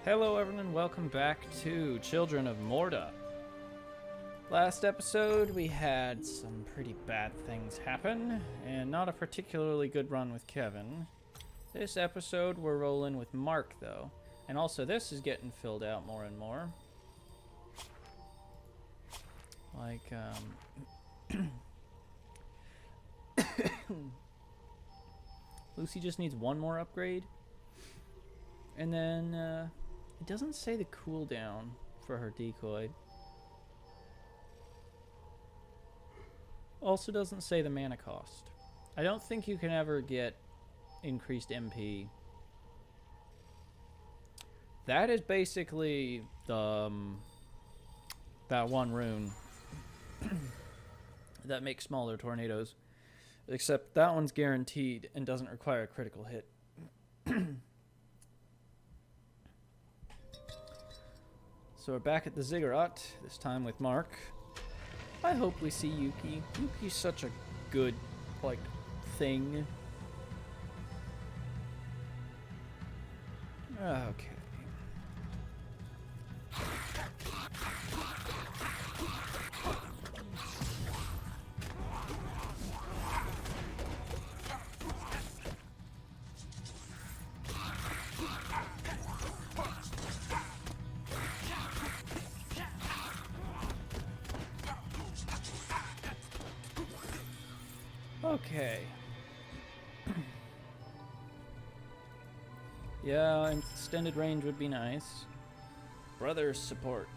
Hello everyone, welcome back to Children of Morta. Last episode we had some pretty bad things happen, and not a particularly good run with Kevin. This episode we're rolling with Mark though, and also this is getting filled out more and more. Like, Lucy just needs one more upgrade. And then, it doesn't say the cooldown for her decoy. Also doesn't say the mana cost. I don't think you can ever get increased MP. That is basically the, that one rune that makes smaller tornadoes. Except that one's guaranteed and doesn't require a critical hit. So we're back at the Ziggurat, this time with Mark. I hope we see Yuki. Yuki's such a good, like, thing. Okay. Okay. Yeah, extended range would be nice. Brothers support.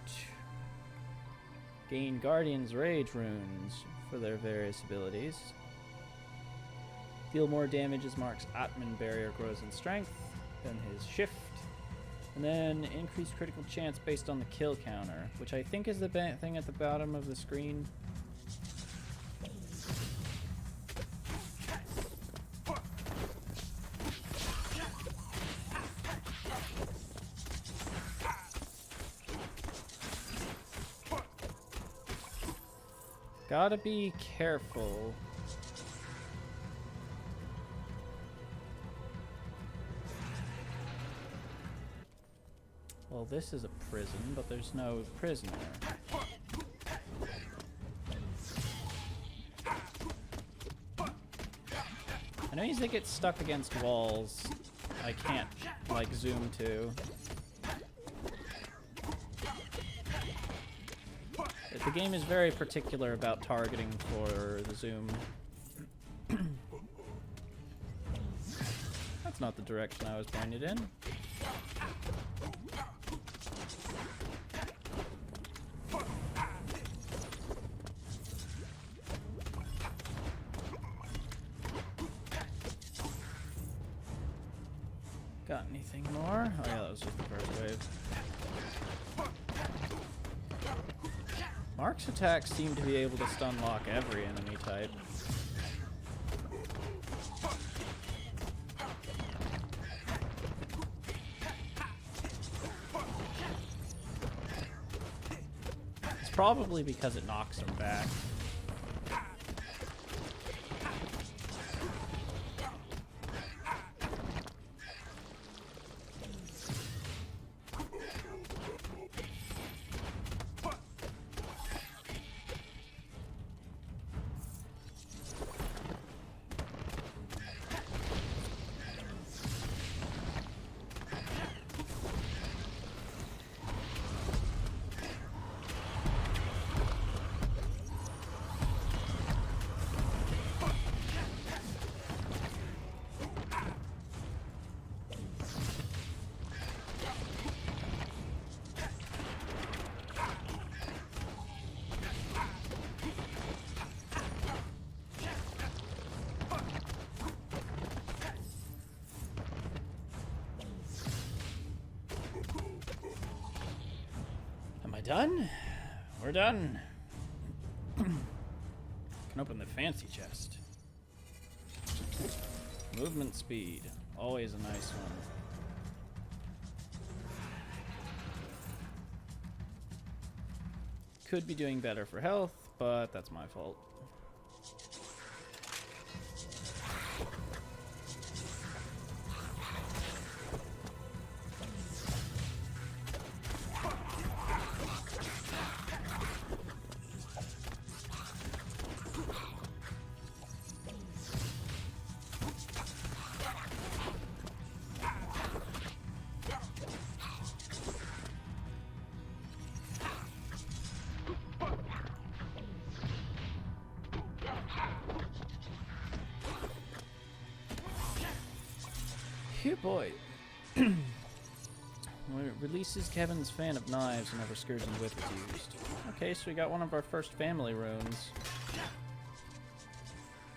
Gain Guardian's Rage runes for their various abilities. Deal more damage as Mark's Atman barrier grows in strength than his shift. And then increased critical chance based on the kill counter, which I think is the thing at the bottom of the screen. Gotta be careful. Well, this is a prison, but there's no prisoner. I know they get stuck against walls. I can't, like, zoom to. The game is very particular about targeting for the zoom. That's not the direction I was pointed in. Got anything more? Oh yeah, that was just the first wave. Mark's attacks seem to be able to stun lock every enemy type. It's probably because it knocks them back. Done? We're done. Can open the fancy chest. Movement speed. Always a nice one. Could be doing better for health, but that's my fault. cute boy. When it releases Kevin's fan of knives whenever Scourging Whip is used. Okay, so we got one of our first family runes.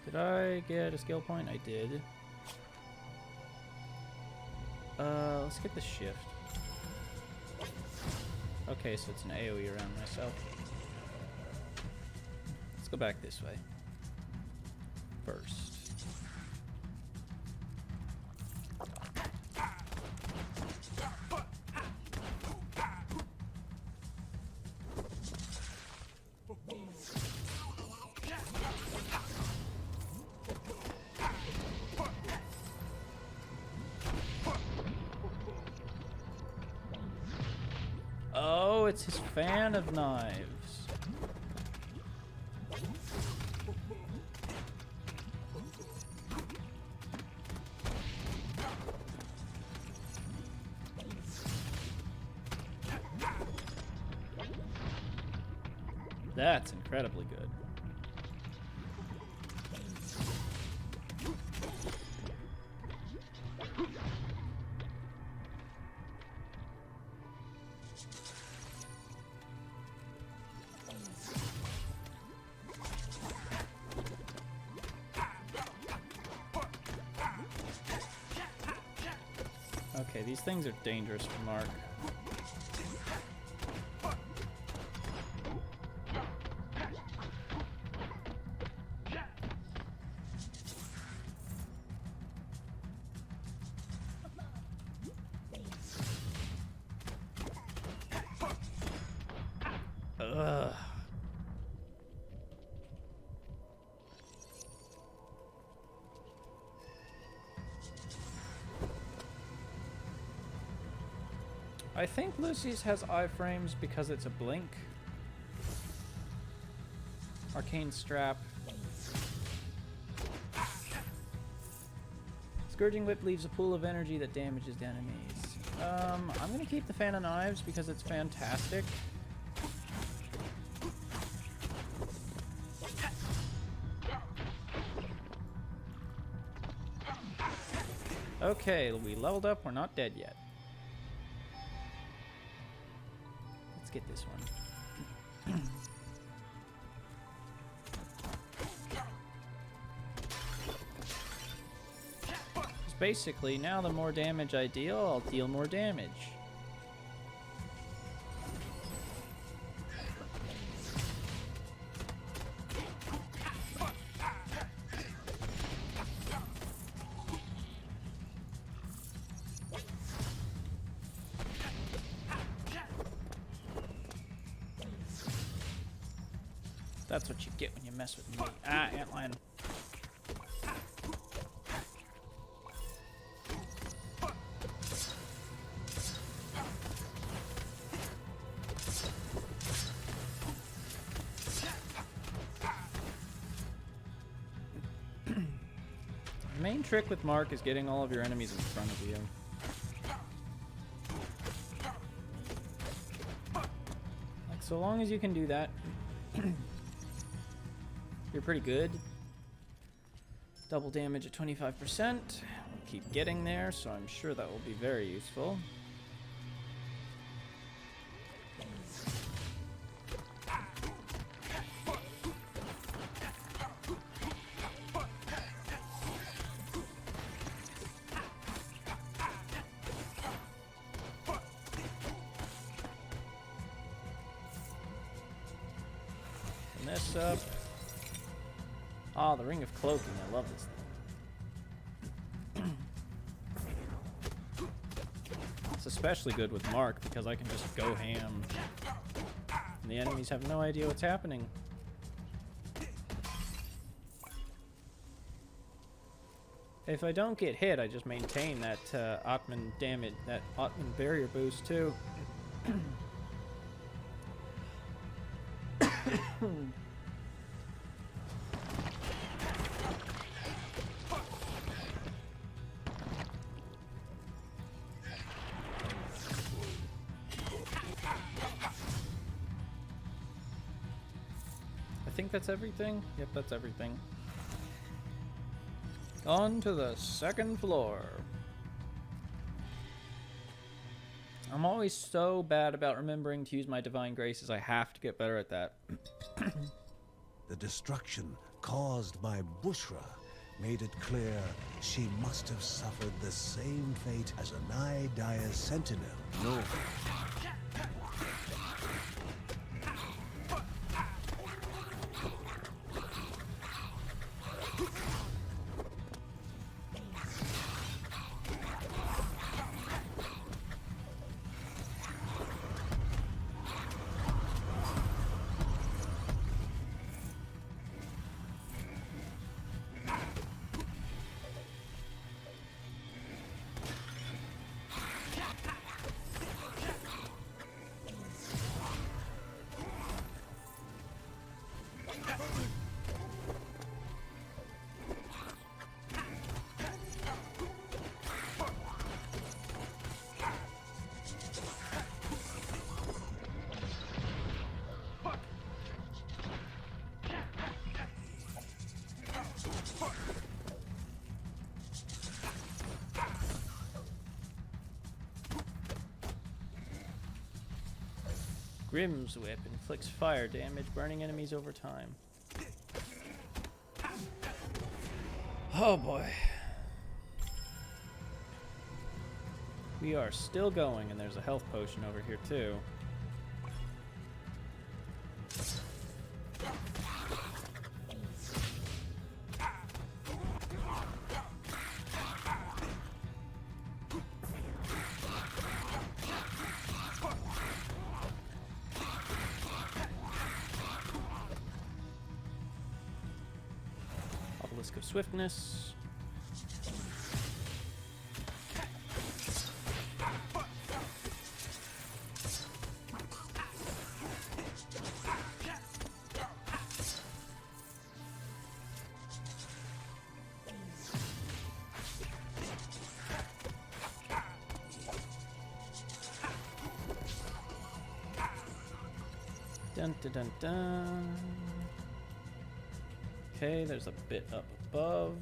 Did I get a skill point? I did. Let's get the shift. Okay, so it's an AoE around myself. Let's go back this way. First. Oh, it's his fan of knives. That's incredibly good. Okay, these things are dangerous for Mark. Ugh. I think Lucy's has iframes because it's a blink. Arcane Strap. Scourging Whip leaves a pool of energy that damages the enemies. I'm gonna keep the Fan of Knives because it's fantastic. Okay, we leveled up. We're not dead yet. Let's get this one. Basically, now the more damage I deal, I'll deal more damage. That's what you get when you mess with me. Ah, antlion. The main trick with Mark is getting all of your enemies in front of you. Like, so long as you can do that, you're pretty good. Double damage at 25%. We'll keep getting there, so I'm sure that will be very useful. This up. Ah, the Ring of Cloaking. I love this thing. It's especially good with Mark because I can just go ham. And the enemies have no idea what's happening. If I don't get hit, I just maintain that Atman damage, that Atman barrier boost too. I think that's everything. Yep, that's everything. On to the second floor. I'm always so bad about remembering to use my divine graces. I have to get better at that. The destruction caused by Bushra made it clear she must have suffered the same fate as Anai Daya's sentinel, No. Grim's Whip inflicts fire damage, burning enemies over time. Oh boy. We are still going, and there's a health potion over here too. Obelisk of Swiftness. Dun dun dun dun. Okay, there's a bit up above.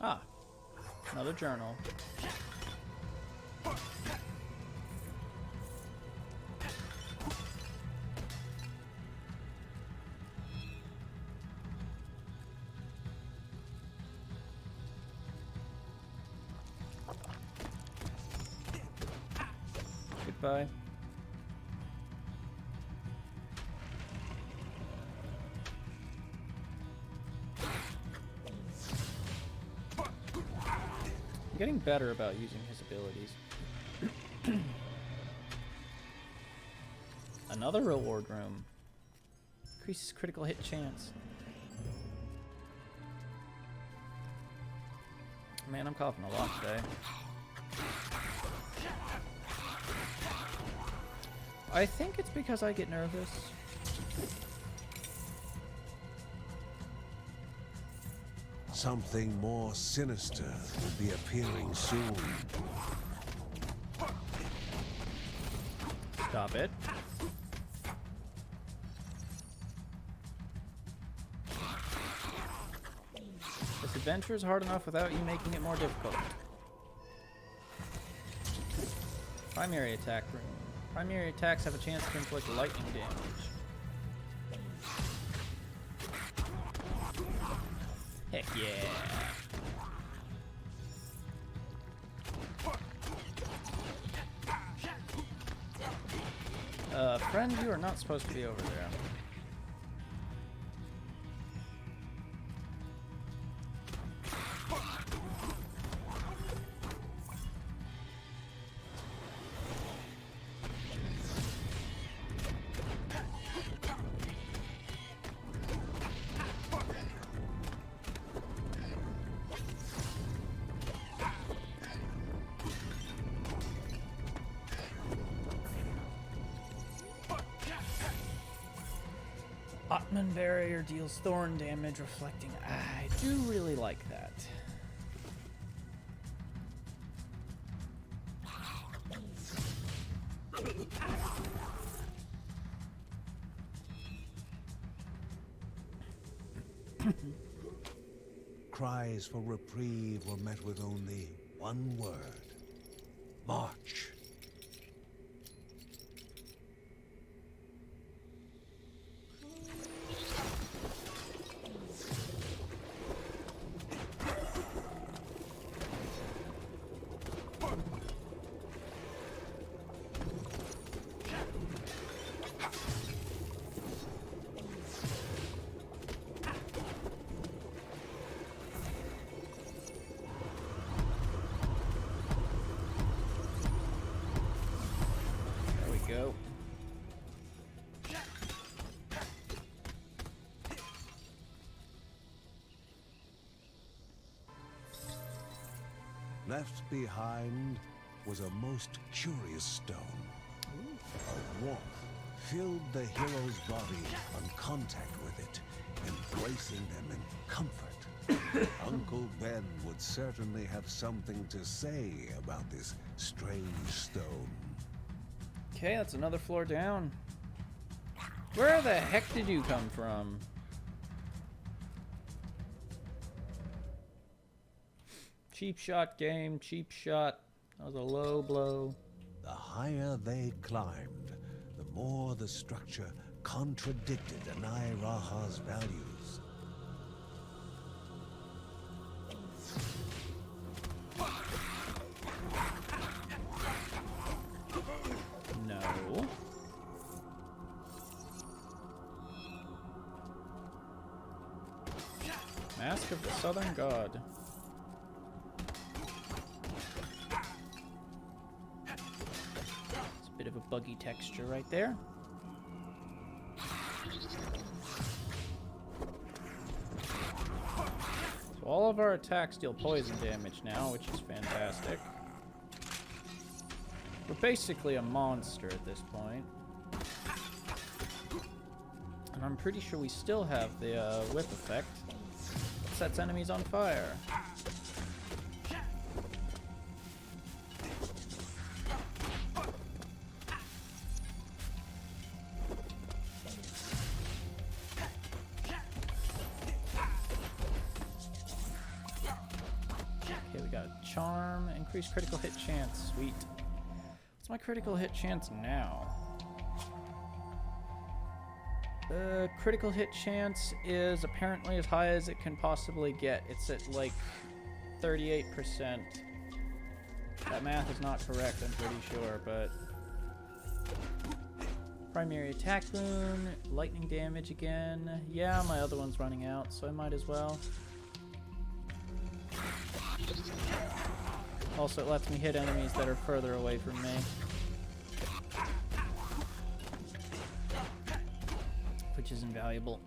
Ah, another journal. Goodbye. I'm getting better about using his abilities. Another reward room. Increases critical hit chance. Man, I'm coughing a lot today. I think it's because I get nervous. Something more sinister will be appearing soon. Stop it. This adventure is hard enough without you making it more difficult. Primary attack room. Primary attacks have a chance to inflict lightning damage. Heck yeah. Friend, you are not supposed to be over there. Ottoman barrier deals thorn damage, reflecting. I do really like that. Cries for reprieve were met with only one word: march. Go. Left behind was a most curious stone. A warmth filled the hero's body on contact with it, embracing them in comfort. Uncle Ben would certainly have something to say about this strange stone. Okay, that's another floor down. Where the heck did you come from? Cheap shot game, cheap shot. That was a low blow. The higher they climbed, the more the structure contradicted Anai Raha's values. No. Mask of the Southern God. It's a bit of a buggy texture right there. So all of our attacks deal poison damage now, which is fantastic. We're basically a monster at this point. And I'm pretty sure we still have the whip effect. It sets enemies on fire. Okay, we got charm, increased critical hit chance. Sweet. What's my critical hit chance now? The critical hit chance is apparently as high as it can possibly get. It's at like 38%. That math is not correct, I'm pretty sure, but... Primary attack boon, lightning damage again. Yeah, my other one's running out, so I might as well. Also, it lets me hit enemies that are further away from me. Which is invaluable.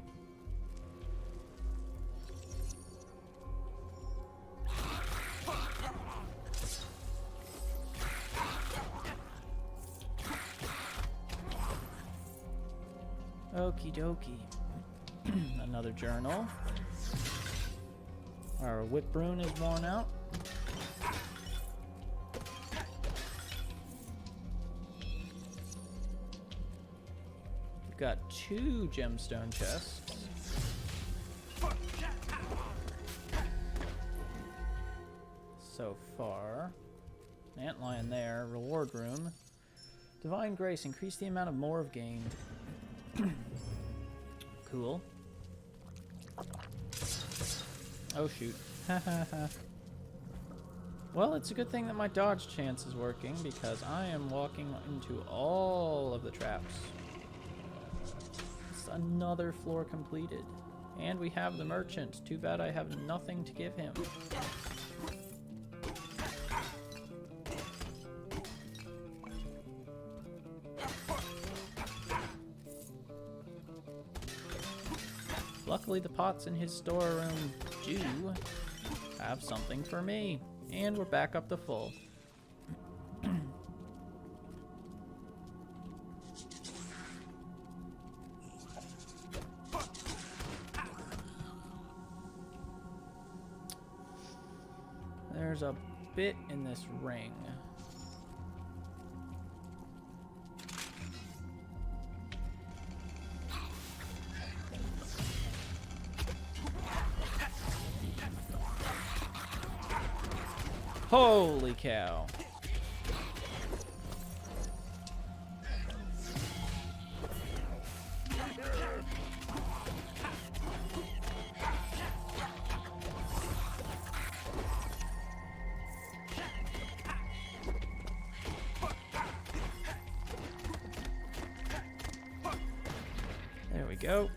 Okie dokie. Another journal. Our whip rune is worn out. We've got 2 gemstone chests. So far. Antlion there. Reward room. Divine Grace. Increase the amount of morve gained. Cool. Oh shoot. Well, it's a good thing that my dodge chance is working because I am walking into all of the traps. It's another floor completed. And we have the merchant. Too bad I have nothing to give him. Luckily, the pots in his storeroom do have something for me. And we're back up to full. There's a bit in this ring. Holy cow. There we go.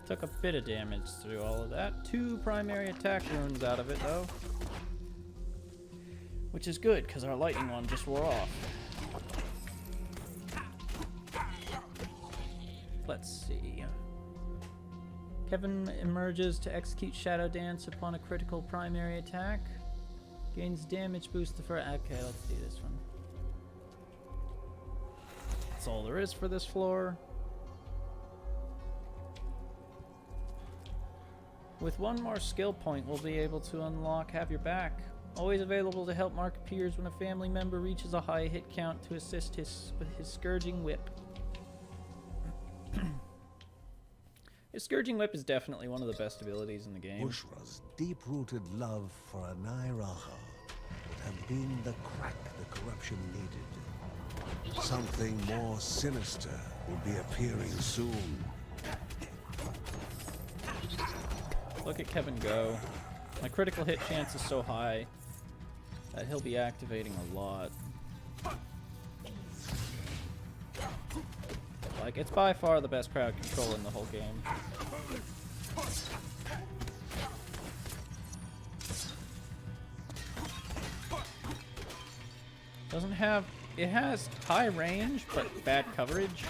Took a bit of damage through all of that. 2 primary attack runes out of it, though. Which is good, because our lightning one just wore off. Let's see. Kevin emerges to execute Shadow Dance upon a critical primary attack. Gains damage boost for... Okay, let's do this one. That's all there is for this floor. With 1 more skill point, we'll be able to unlock Have Your Back. Always available to help Mark appears when a family member reaches a high hit count to assist with his Scourging Whip. His Scourging Whip is definitely one of the best abilities in the game. Bushra's deep-rooted love for Anairaha would have been the crack the corruption needed. Something more sinister will be appearing soon. Look at Kevin go. My critical hit chance is so high that he'll be activating a lot. Like, it's by far the best crowd control in the whole game. Doesn't have... It has high range, but bad coverage.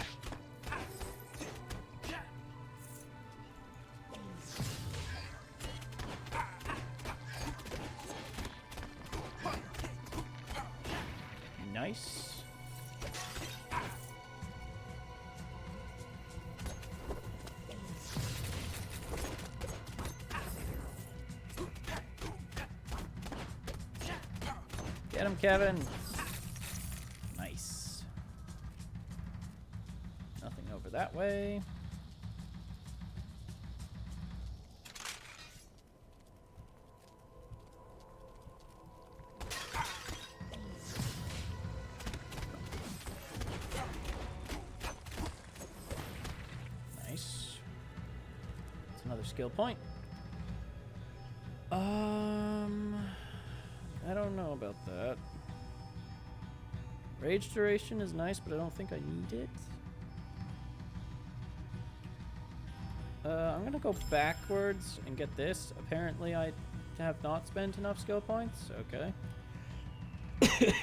Nice. Get him, Kevin. Nice. Nothing over that way. Nice. That's another skill point. I don't know about that. Rage duration is nice, but I don't think I need it. I'm gonna go backwards and get this. Apparently I have not spent enough skill points. Okay. That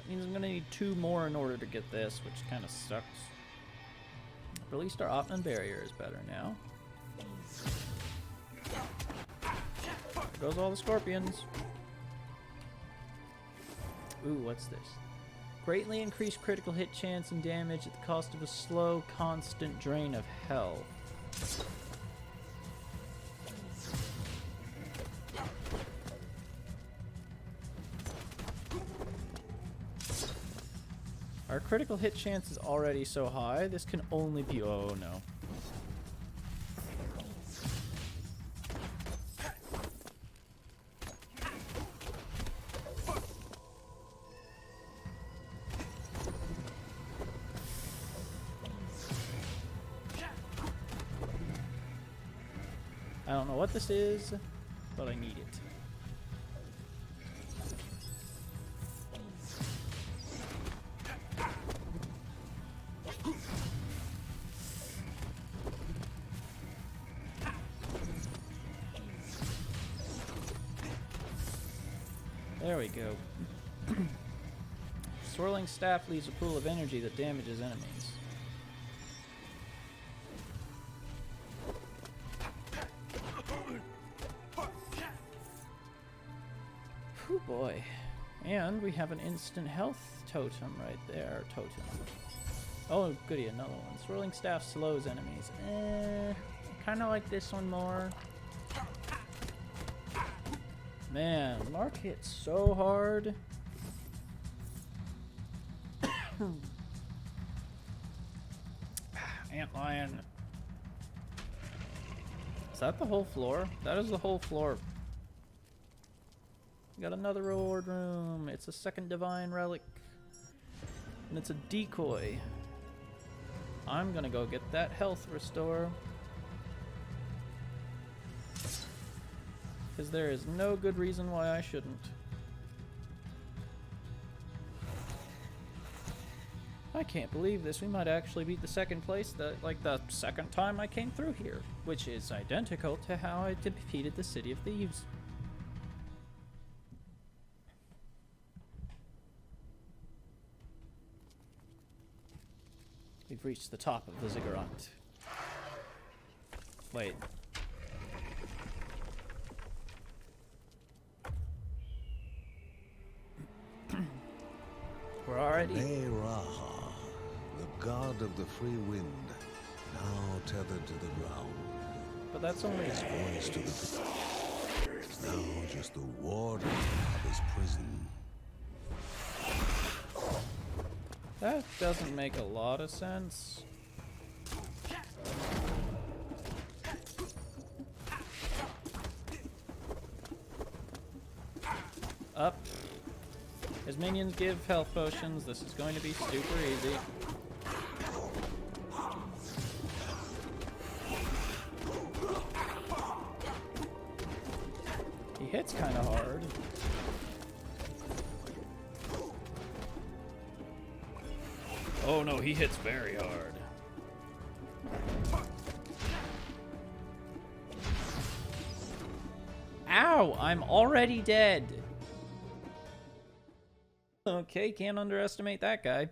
means I'm gonna need 2 more in order to get this, which kind of sucks. Released our Opman barrier is better now. There goes all the scorpions. Ooh, what's this? Greatly increased critical hit chance and damage at the cost of a slow, constant drain of health. Our critical hit chance is already so high, this can only be... Oh, no. I don't know what this is, but I need it. There we go. Swirling staff leaves a pool of energy that damages enemies. Whew, boy. And we have an instant health totem right there. Totem. Oh, goody, another one. Swirling staff slows enemies. Kind of like this one more. Man, Mark hits so hard. Antlion. Is that the whole floor? That is the whole floor. We got another reward room. It's a second divine relic. And it's a decoy. I'm gonna go get that health restore. Because there is no good reason why I shouldn't. I can't believe this. We might actually beat the second place, like the second time I came through here, which is identical to how I defeated the City of Thieves. We've reached the top of the Ziggurat. Wait. We're already... Raha, the god of the free wind, now tethered to the ground. But that's only... His voice to the... is now just the warden of his prison. That doesn't make a lot of sense. Up. His minions give health potions. This is going to be super easy. He hits kind of hard. Oh no, he hits very hard. Ow! I'm already dead! Okay, can't underestimate that guy.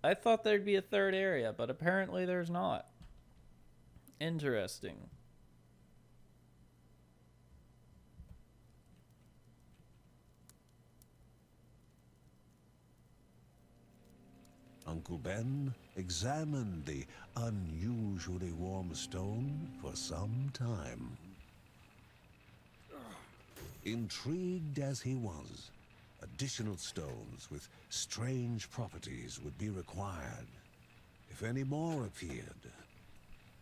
I thought there'd be a third area, but apparently there's not. Interesting. Uncle Ben examined the unusually warm stone for some time. Intrigued as he was, additional stones with strange properties would be required. If any more appeared,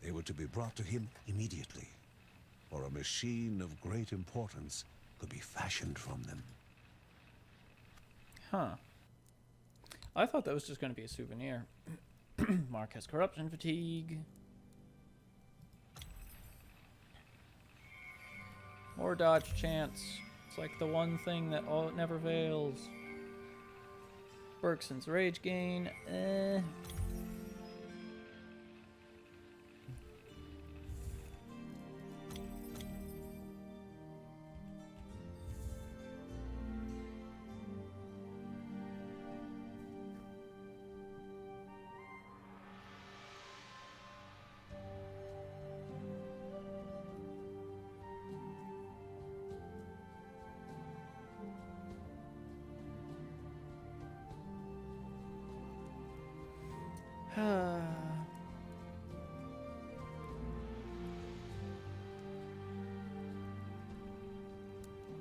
they were to be brought to him immediately, for a machine of great importance could be fashioned from them. Huh. I thought that was just going to be a souvenir. Mark has corruption fatigue. More dodge chance. It's like the one thing that never fails. Bergson's rage gain.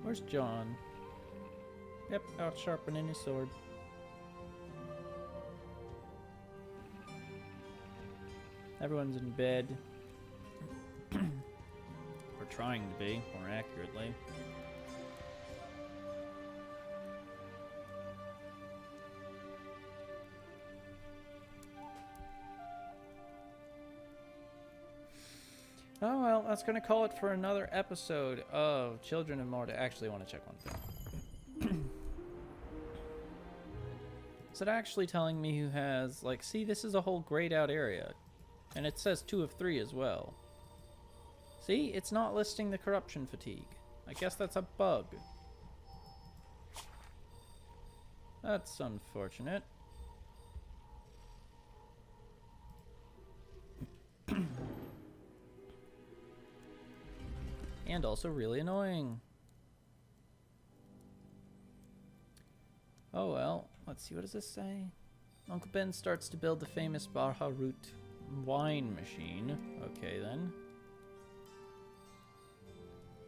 Where's John? Yep, out sharpening his sword. Everyone's in bed. Or trying to be, more accurately. Oh well, that's gonna call it for another episode of Children of Morta. Actually, I want to check one thing. Is it actually telling me who has, like, see, this is a whole grayed out area. And it says 2 of 3 as well. See, it's not listing the corruption fatigue. I guess that's a bug. That's unfortunate. And also really annoying. Oh well, let's see, what does this say? Uncle Ben starts to build the famous Baharut wine machine. Okay then.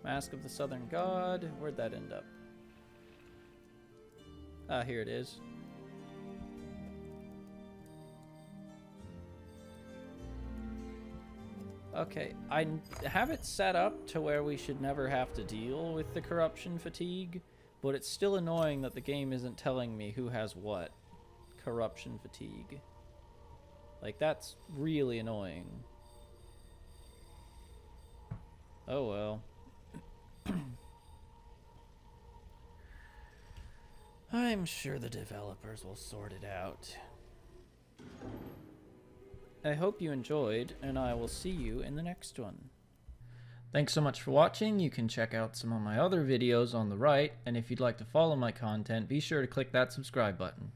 Mask of the Southern God. Where'd that end up? Ah, here it is. Okay, I have it set up to where we should never have to deal with the corruption fatigue, But it's still annoying that the game isn't telling me who has what. Corruption fatigue. Like, that's really annoying. Oh well. I'm sure the developers will sort it out. I hope you enjoyed, and I will see you in the next one. Thanks so much for watching. You can check out some of my other videos on the right, and if you'd like to follow my content, be sure to click that subscribe button.